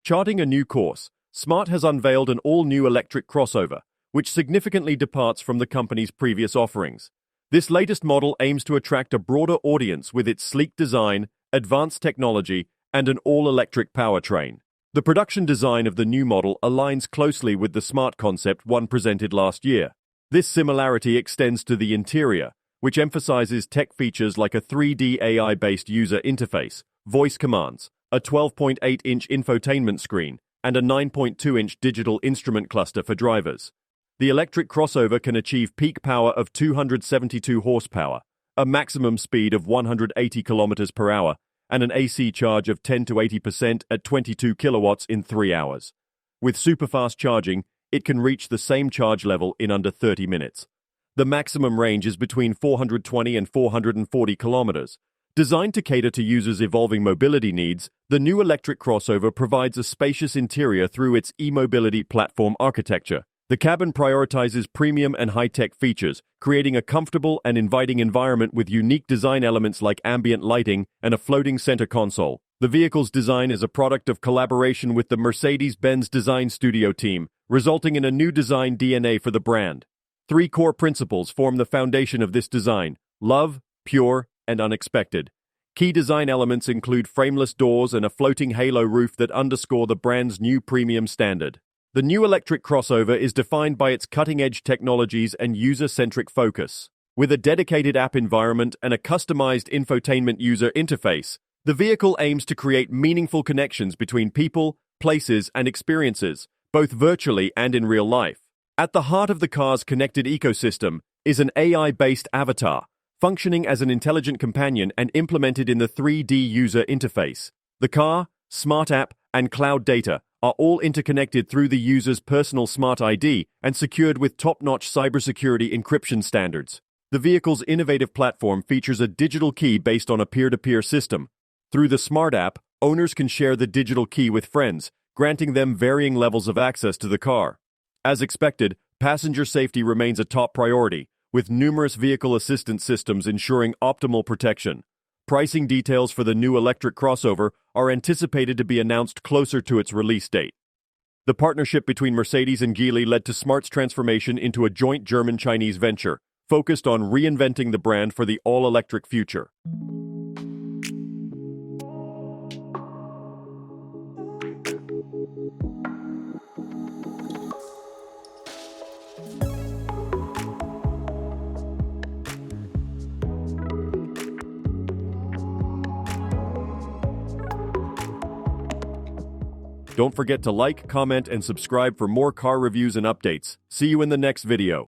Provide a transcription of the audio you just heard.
Charting a new course, Smart has unveiled an all-new electric crossover, which significantly departs from the company's previous offerings. This latest model aims to attract a broader audience with its sleek design, advanced technology, and an all-electric powertrain. The production design of the new model aligns closely with the Smart concept one presented last year. This similarity extends to the interior, which emphasizes tech features like a 3D AI-based user interface, voice commands, a 12.8-inch infotainment screen, and a 9.2-inch digital instrument cluster for drivers. The electric crossover can achieve peak power of 272 horsepower, a maximum speed of 180 kilometers per hour, and an AC charge of 10 to 80% at 22 kilowatts in 3 hours. With superfast charging, it can reach the same charge level in under 30 minutes. The maximum range is between 420 and 440 kilometers. Designed to cater to users' evolving mobility needs, the new electric crossover provides a spacious interior through its e-mobility platform architecture. The cabin prioritizes premium and high-tech features, creating a comfortable and inviting environment with unique design elements like ambient lighting and a floating center console. The vehicle's design is a product of collaboration with the Mercedes-Benz Design Studio team, resulting in a new design DNA for the brand. 3 core principles form the foundation of this design: love, pure, and unexpected. Key design elements include frameless doors and a floating halo roof that underscore the brand's new premium standard. The new electric crossover is defined by its cutting-edge technologies and user-centric focus. With a dedicated app environment and a customized infotainment user interface, the vehicle aims to create meaningful connections between people, places, and experiences, both virtually and in real life. At the heart of the car's connected ecosystem is an AI-based avatar, functioning as an intelligent companion and implemented in the 3D user interface. The car, Smart app, and cloud data are all interconnected through the user's personal Smart ID and secured with top-notch cybersecurity encryption standards. The vehicle's innovative platform features a digital key based on a peer-to-peer system. Through the Smart app, owners can share the digital key with friends, granting them varying levels of access to the car. As expected, passenger safety remains a top priority, with numerous vehicle assistance systems ensuring optimal protection. Pricing details for the new electric crossover are anticipated to be announced closer to its release date. The partnership between Mercedes and Geely led to Smart's transformation into a joint German-Chinese venture, focused on reinventing the brand for the all-electric future. Don't forget to like, comment, and subscribe for more car reviews and updates. See you in the next video.